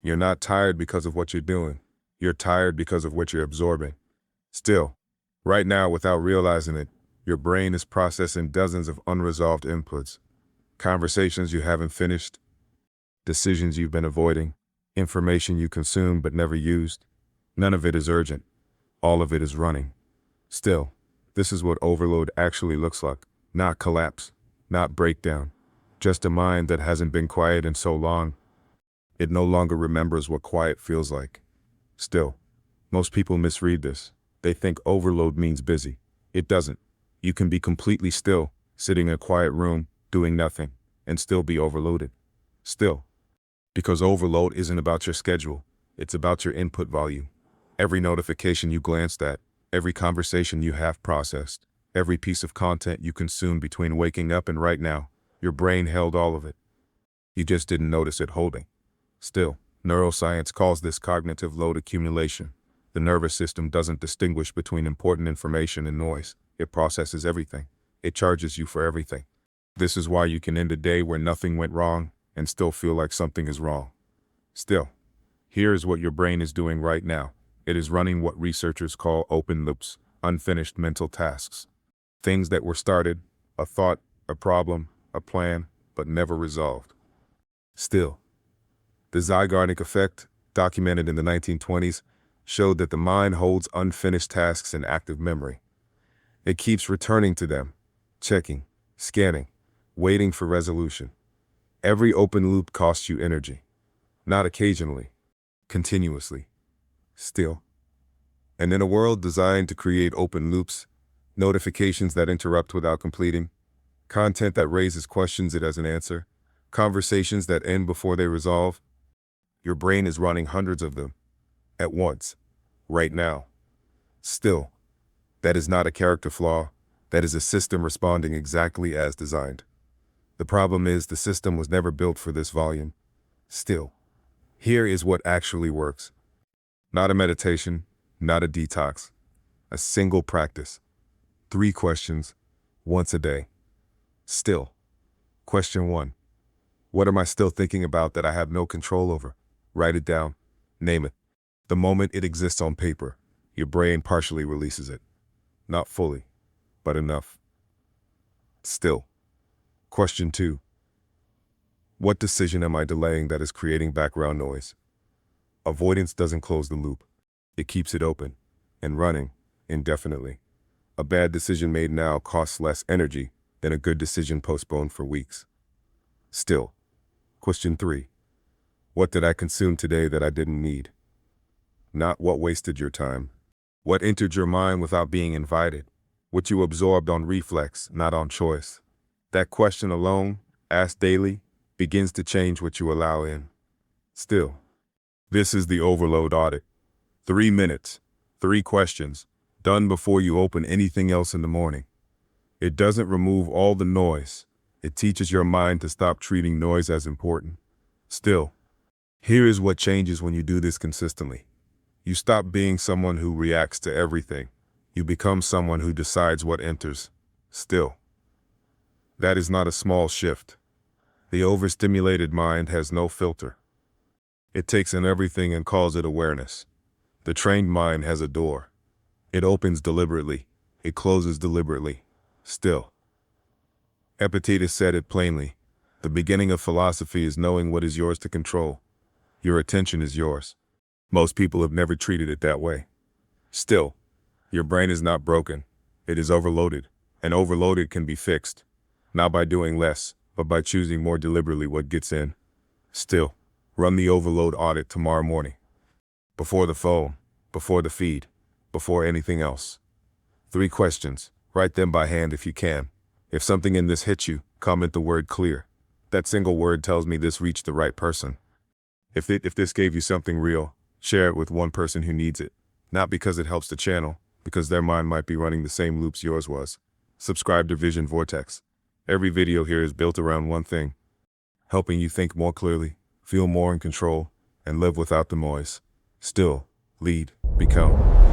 You're not tired because of what you're doing. You're tired because of what you're absorbing. Still, right now, without realizing it, your brain is processing dozens of unresolved inputs. Conversations you haven't finished, decisions you've been avoiding, information you consumed but never used. None of it is urgent. All of it is running. Still, this is what overload actually looks like. Not collapse, not breakdown. Just a mind that hasn't been quiet in so long. It no longer remembers what quiet feels like. Still, most people misread this. They think overload means busy. It doesn't. You can be completely still, sitting in a quiet room, doing nothing, and still be overloaded. Still. Because overload isn't about your schedule. It's about your input volume. Every notification you glanced at, every conversation you have processed, every piece of content you consumed between waking up and right now, your brain held all of it. You just didn't notice it holding. Still, neuroscience calls this cognitive load accumulation. The nervous system doesn't distinguish between important information and noise. It processes everything. It charges you for everything. This is why you can end a day where nothing went wrong and still feel like something is wrong. Still, here is what your brain is doing right now. It is running what researchers call open loops, unfinished mental tasks. Things that were started, a thought, a problem, a plan, but never resolved. Still, the Zygarnik effect, documented in the 1920s, showed that the mind holds unfinished tasks in active memory. It keeps returning to them, checking, scanning, waiting for resolution. Every open loop costs you energy. Not occasionally, continuously. Still. And in a world designed to create open loops, notifications that interrupt without completing, content that raises questions it doesn't answer, conversations that end before they resolve, your brain is running hundreds of them at once, right now. Still, that is not a character flaw. That is a system responding exactly as designed. The problem is the system was never built for this volume. Still, here is what actually works. Not a meditation, not a detox. A single practice. 3 questions, once a day. Still. Question 1. What am I still thinking about that I have no control over? Write it down. Name it. The moment it exists on paper, your brain partially releases it. Not fully, but enough. Still. Question 2. What decision am I delaying that is creating background noise? Avoidance doesn't close the loop. It keeps it open and running indefinitely. A bad decision made now costs less energy than a good decision postponed for weeks. Still. Question 3. What did I consume today that I didn't need? Not what wasted your time. What entered your mind without being invited. What you absorbed on reflex, not on choice. That question alone, asked daily, begins to change what you allow in. Still. This is the overload audit. 3 minutes, 3 questions, done before you open anything else in the morning. It doesn't remove all the noise. It teaches your mind to stop treating noise as important. Still, here is what changes when you do this consistently. You stop being someone who reacts to everything. You become someone who decides what enters. Still. That is not a small shift. The overstimulated mind has no filter. It takes in everything and calls it awareness. The trained mind has a door. It opens deliberately. It closes deliberately. Still. Epictetus said it plainly. The beginning of philosophy is knowing what is yours to control. Your attention is yours. Most people have never treated it that way. Still, your brain is not broken. It is overloaded, and overloaded can be fixed. Not by doing less, but by choosing more deliberately what gets in. Still, run the overload audit tomorrow morning. Before the phone, before the feed, before anything else. 3 questions. Write them by hand if you can. If something in this hits you, comment the word clear. That single word tells me this reached the right person. If this gave you something real, share it with one person who needs it. Not because it helps the channel, because their mind might be running the same loops yours was. Subscribe to Vision Vortex. Every video here is built around one thing. Helping you think more clearly, feel more in control, and live without the noise. Still, lead, become.